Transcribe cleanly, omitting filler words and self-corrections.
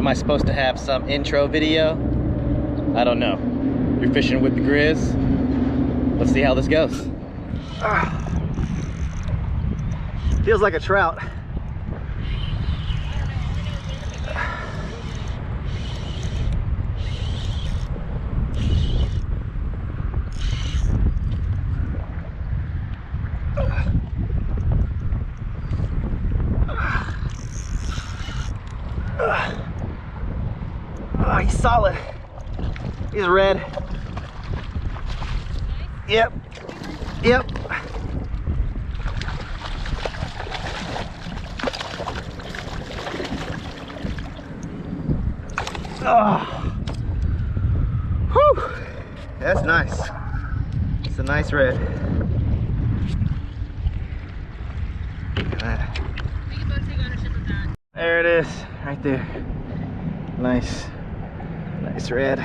Am I supposed to have some intro video? I don't know. You're fishing with the Grizz. Let's see how this goes. Feels like a trout. Oh, he's solid. He's red. Yep. Yep. Oh. Whew. That's nice. It's a nice red. Look at that. We can both take ownership of that. There it is, right there. Nice. Nice red.